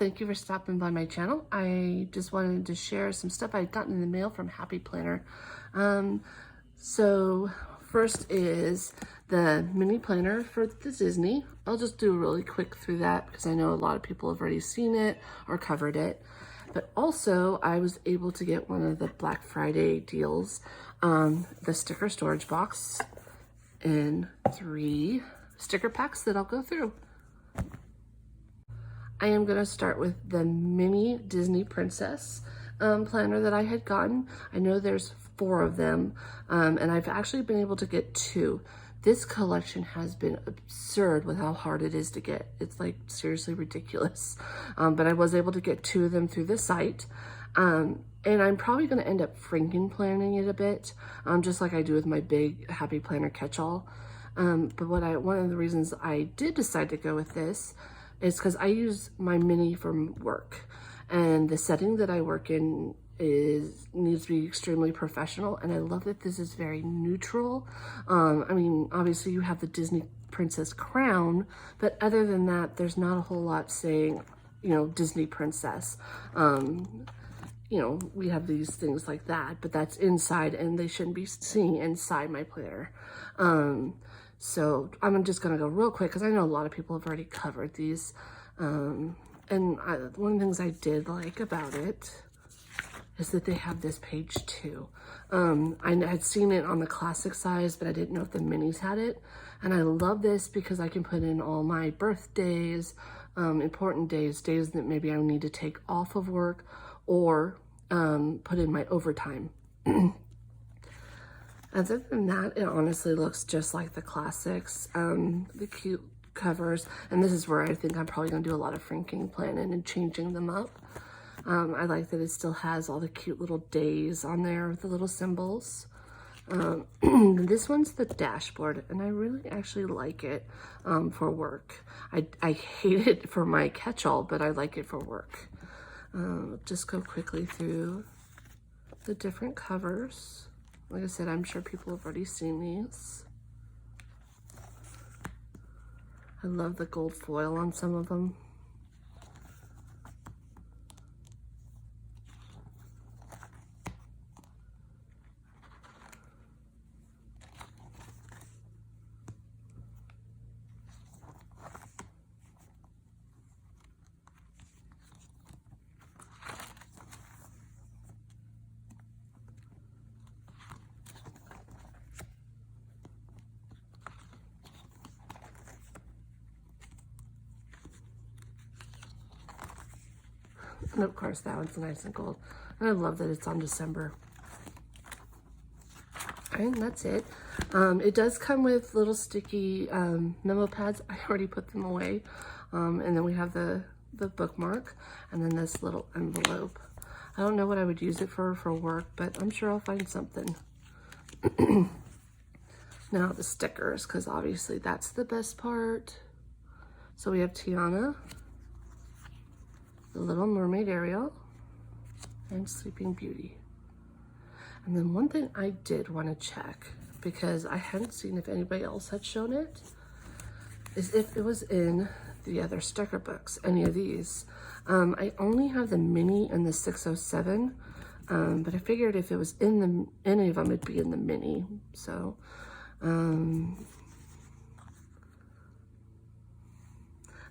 thank you for stopping by my channel. I just wanted to share some stuff I'd gotten in the mail from Happy Planner. So first is the mini planner for the Disney. I'll just do a really quick through that because I know a lot of people have already seen it or covered it. But also I was able to get one of the Black Friday deals, the sticker storage box in 3 sticker packs that I'll go through. I am going to start with the mini Disney Princess planner that I had gotten. I know there's 4 of them, and I've actually been able to get 2. This collection has been absurd with how hard it is to get. It's like seriously ridiculous. But I was able to get 2 of them through the site. And I'm probably going to end up Franken planning it a bit, just like I do with my big Happy Planner catch-all. But one of the reasons I did decide to go with this is because I use my mini for work, and the setting that I work in needs to be extremely professional, and I love that this is very neutral. I mean, obviously you have the Disney Princess crown, but other than that, there's not a whole lot saying, you know, Disney Princess. You know, we have these things like that, but that's inside, and they shouldn't be seeing inside my planner. So I'm just gonna go real quick because I know a lot of people have already covered these. One of the things I did like about it is that they have this page too. I had seen it on the classic size, but I didn't know if the minis had it. And I love this because I can put in all my birthdays, important days, days that maybe I need to take off of work, or put in my overtime. Other than that, it honestly looks just like the classics, the cute covers, and this is where I think I'm probably going to do a lot of Franken planning and changing them up. I like that it still has all the cute little days on there with the little symbols. This one's the dashboard, and I really actually like it for work. I hate it for my catch-all, but I like it for work. Just go quickly through the different covers. Like I said, I'm sure people have already seen these. I love the gold foil on some of them. And of course, that one's nice and gold. And I love that it's on December. And that's it. It does come with little sticky memo pads. I already put them away. And then we have the bookmark, and then this little envelope. I don't know what I would use it for work, but I'm sure I'll find something. Now the stickers, because obviously that's the best part. So we have Tiana, the Little Mermaid Ariel, and Sleeping Beauty. And then one thing I did want to check, because I hadn't seen if anybody else had shown it, is if it was in the other sticker books, any of these. I only have the mini and the 607, but I figured if it was in any of them, it'd be in the mini. So, I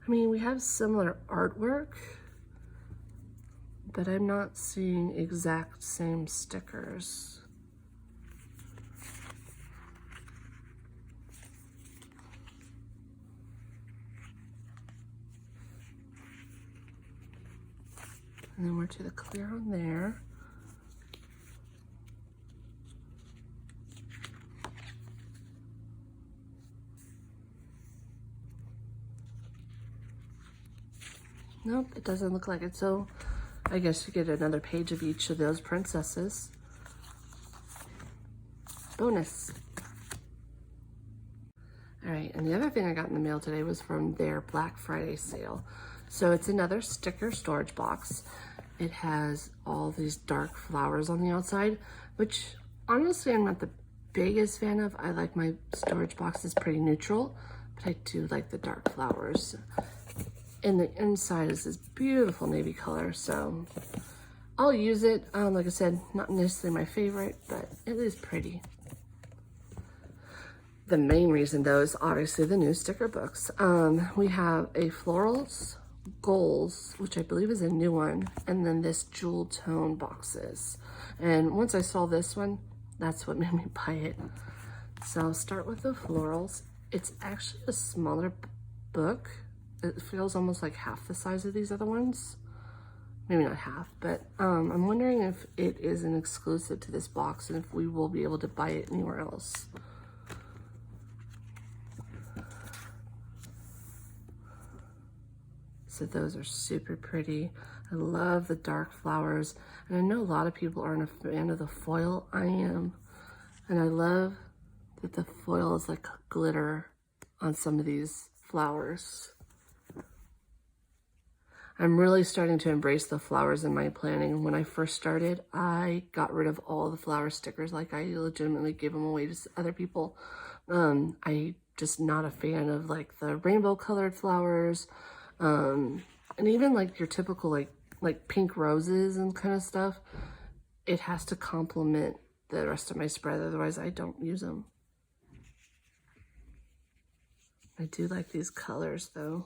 mean, we have similar artwork, but I'm not seeing exact same stickers. And then we're to the clear on there. Nope, it doesn't look like it. So I guess you get another page of each of those princesses. Bonus. All right, and the other thing I got in the mail today was from their Black Friday sale. So it's another sticker storage box. It has all these dark flowers on the outside, which honestly I'm not the biggest fan of. I like my storage boxes pretty neutral, but I do like the dark flowers. And the inside is this beautiful navy color, so I'll use it. Like I said, not necessarily my favorite, but it is pretty. The main reason though is obviously the new sticker books. We have a Florals Goals, which I believe is a new one, and then this Jewel Tone boxes. And once I saw this one, that's what made me buy it. So I'll start with the Florals. It's actually a smaller book. It feels almost like half the size of these other ones. Maybe not half, but I'm wondering if it is an exclusive to this box and if we will be able to buy it anywhere else. So those are super pretty. I love the dark flowers. And I know a lot of people aren't a fan of the foil. I am. And I love that the foil is like glitter on some of these flowers. I'm really starting to embrace the flowers in my planning. When I first started, I got rid of all the flower stickers. Like I legitimately gave them away to other people. I just not a fan of like the rainbow colored flowers. And even like your typical like pink roses and kind of stuff, it has to complement the rest of my spread, otherwise I don't use them. I do like these colors though.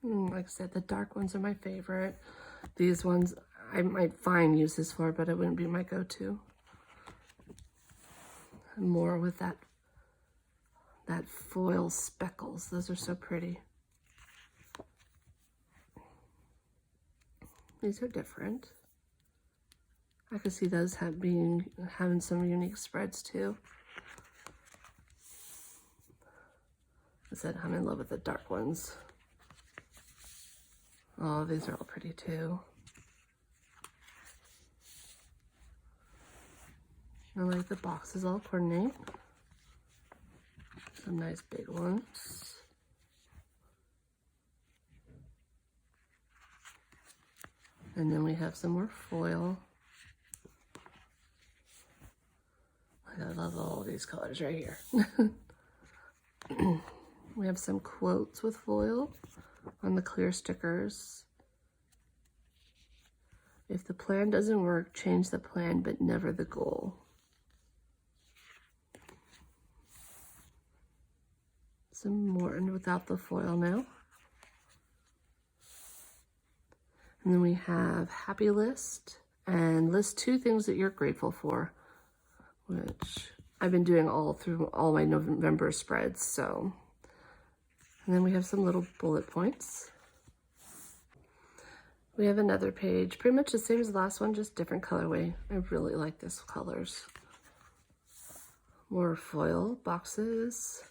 Like I said, the dark ones are my favorite. These ones I might find uses for, but it wouldn't be my go-to. More with that foil speckles. Those are so pretty. These are different. I could see those having some unique spreads too. I said I'm in love with the dark ones. Oh, these are all pretty too. I like the boxes all coordinate. Some nice big ones. And then we have some more foil. I love all these colors right here. We have some quotes with foil on the clear stickers. If the plan doesn't work, change the plan, but never the goal. Some more and without the foil now. And then we have Happy List and list 2 things that you're grateful for, which I've been doing all through all my November spreads. So, and then we have some little bullet points. We have another page, pretty much the same as the last one, just different colorway. I really like this colors. More foil boxes.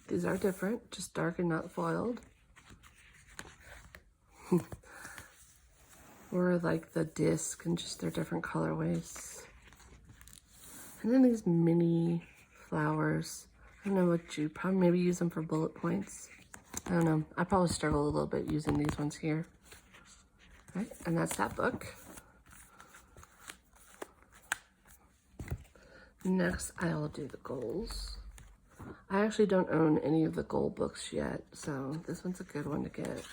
These are different, just dark and not foiled. Or like the disc and just their different colorways. And then these mini flowers. I don't know what you probably maybe use them for bullet points. I don't know. I probably struggle a little bit using these ones here. All right, and that's that book. Next, I'll do the goals. I actually don't own any of the goal books yet, so this one's a good one to get.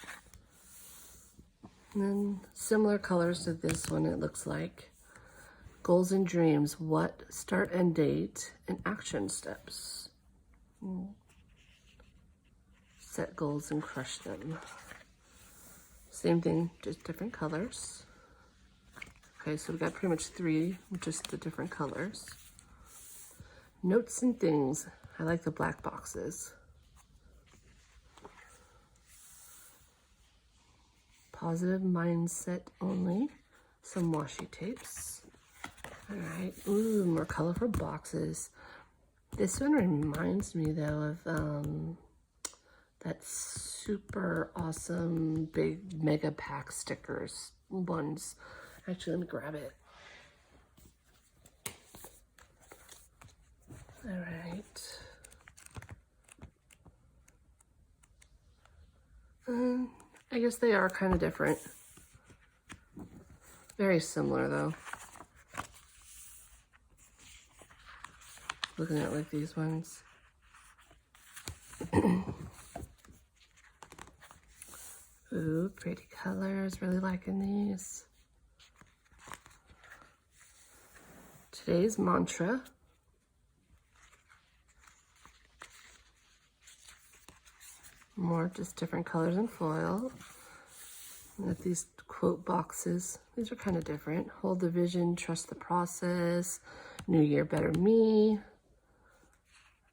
And then similar colors to this one, it looks like. Goals and dreams, what, start and date, and action steps. Set goals and crush them. Same thing, just different colors. Okay, so we got pretty much 3, just the different colors. Notes and things. I like the black boxes. Positive mindset only. Some washi tapes. All right. Ooh, more colorful boxes. This one reminds me though of that super awesome big mega pack stickers ones. Actually, let me grab it. All right. I guess they are kind of different. Very similar though. Looking at like these ones. Ooh, pretty colors. Really liking these. Today's mantra. More just different colors and foil. And at these quote boxes, these are kind of different. Hold the vision, trust the process. New year, better me.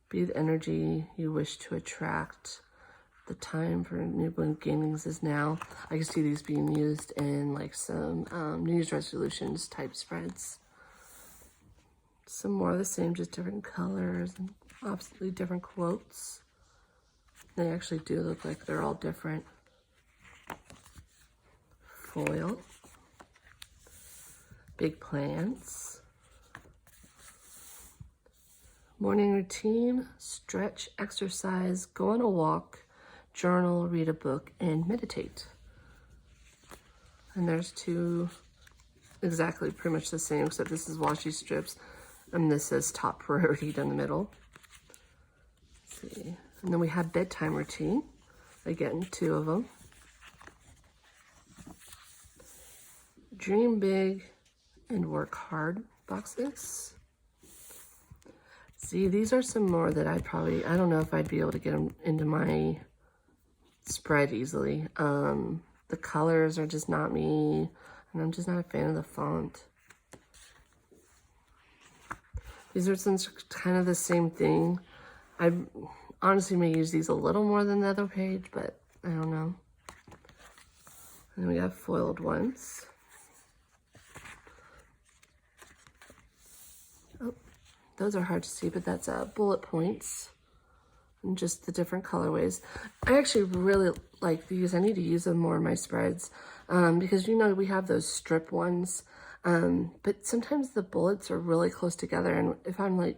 Be the energy you wish to attract. The time for new beginnings is now. I can see these being used in like some New Year's resolutions type spreads. Some more of the same, just different colors and absolutely different quotes. They actually do look like they're all different. Foil. Big plans. Morning routine, stretch, exercise, go on a walk, journal, read a book, and meditate. And there's two exactly pretty much the same, except this is washi strips, and this says top priority down the middle. Let's see. And then we have bedtime routine. Again, two of them. Dream big and work hard boxes. See, these are some more that I don't know if I'd be able to get them into my spread easily. The colors are just not me, and I'm just not a fan of the font. These are some kind of the same thing. I honestly may use these a little more than the other page, but I don't know. And then we got foiled ones. Oh, those are hard to see, but that's bullet points and just the different colorways. I actually really like these. I need to use them more in my spreads because, you know, we have those strip ones, but sometimes the bullets are really close together, and if I'm like,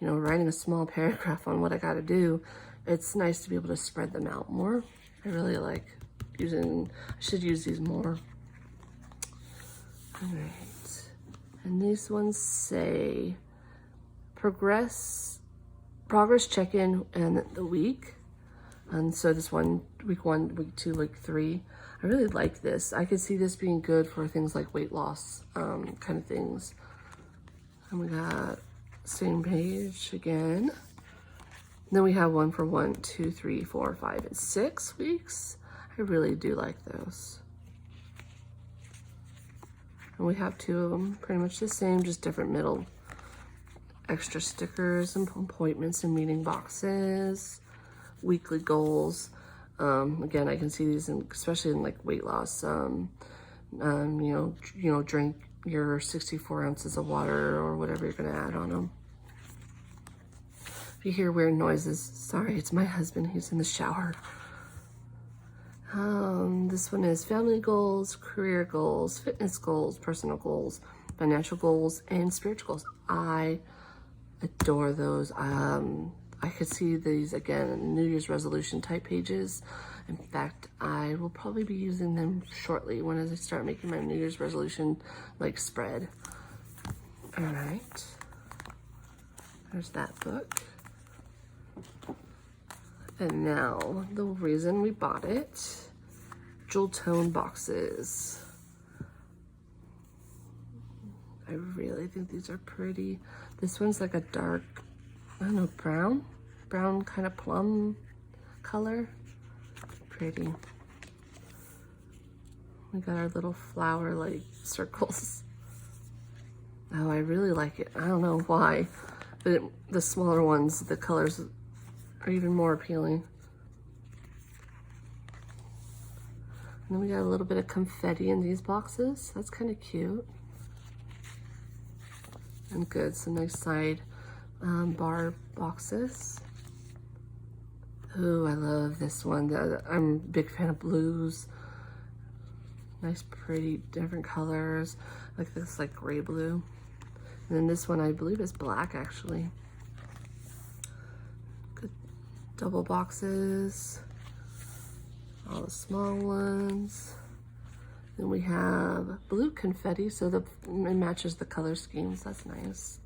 you know, writing a small paragraph on what I got to do, it's nice to be able to spread them out more. I really like using, I should use these more. All right. And these ones say progress check-in and the week. And so this one, week 1, week 2, week 3. I really like this. I could see this being good for things like weight loss kind of things. And we got same page again. And then we have one for 1, 2, 3, 4, 5, and 6 weeks. I really do like those. And we have 2 of them, pretty much the same, just different middle. Extra stickers and appointments and meeting boxes, weekly goals. Again, I can see these, especially in like weight loss. You know, drink your 64 ounces of water or whatever you're gonna add on them. If you hear weird noises, sorry, it's my husband. He's in the shower. This one is family goals, career goals, fitness goals, personal goals, financial goals, and spiritual goals. I adore those. I could see these again in New Year's resolution type pages. In fact, I will probably be using them shortly when I start making my New Year's resolution like spread. All right, there's that book. And now the reason we bought it, jewel tone boxes. I really think these are pretty. This one's like a dark, I don't know, brown kind of plum color. Pretty. We got our little flower like circles. Oh, I really like it. I don't know why, but the smaller ones, the colors are even more appealing. And then we got a little bit of confetti in these boxes. That's kind of cute. And good, some nice side bar boxes. Ooh, I love this one. I'm a big fan of blues. Nice, pretty, different colors. Like this, like gray blue. And then this one, I believe, is black, actually. Good double boxes. All the small ones. Then we have blue confetti, so it matches the color schemes. That's nice.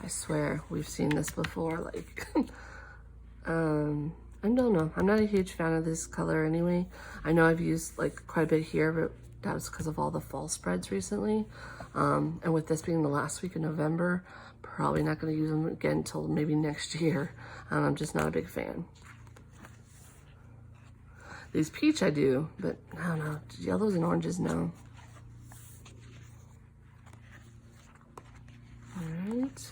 I swear we've seen this before. Like, I don't know. I'm not a huge fan of this color anyway. I know I've used like quite a bit here, but that was because of all the fall spreads recently. And with this being the last week of November, probably not going to use them again until maybe next year. I'm just not a big fan. These peach I do, but I don't know. Yellows and oranges, no. All right.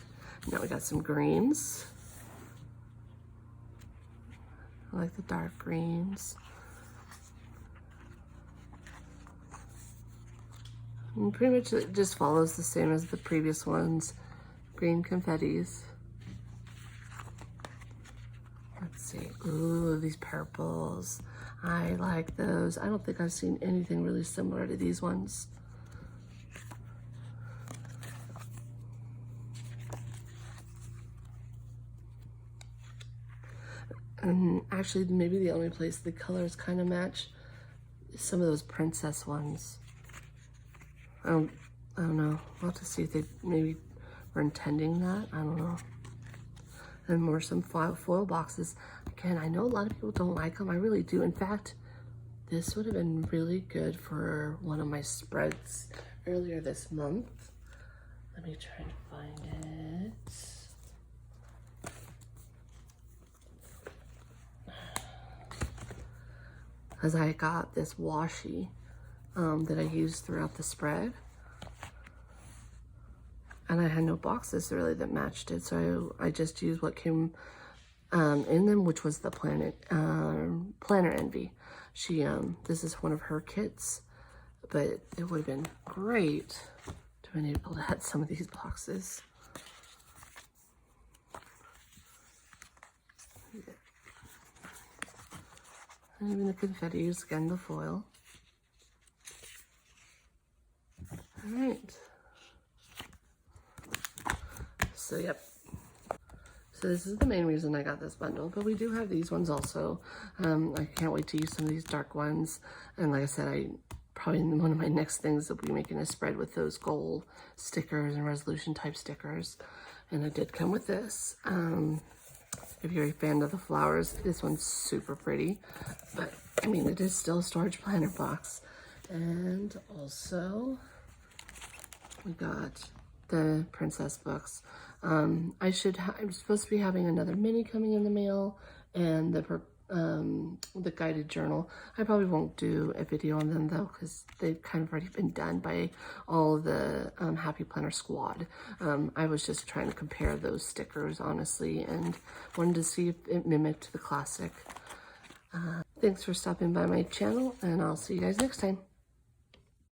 Now we got some greens. I like the dark greens. And pretty much it just follows the same as the previous ones. Green confettis. Let's see. Ooh, these purples. I like those. I don't think I've seen anything really similar to these ones. And actually, maybe the only place the colors kind of match is some of those princess ones. I don't know. We'll have to see if they maybe were intending that. I don't know. And more some foil boxes. Again, I know a lot of people don't like them. I really do. In fact, this would have been really good for one of my spreads earlier this month. Let me try to find it. As I got this washi that I used throughout the spread. And I had no boxes really that matched it, so I just used what came in them, which was the Planner Envy. This is one of her kits, but it would have been great to have been able to add some of these boxes. Yeah. And even the confettis, again, the foil. All right. So, yep. So this is the main reason I got this bundle, but we do have these ones also. I can't wait to use some of these dark ones. And like I said, probably one of my next things will be making a spread with those gold stickers and resolution type stickers. And it did come with this. If you're a fan of the flowers, this one's super pretty. But, I mean, it is still a storage planner box. And also, we got the princess books. I'm supposed to be having another mini coming in the mail, and the guided journal. I probably won't do a video on them though, because they've kind of already been done by all of the Happy Planner squad. I was just trying to compare those stickers, honestly, and wanted to see if it mimicked the classic. Thanks for stopping by my channel, and I'll see you guys next time.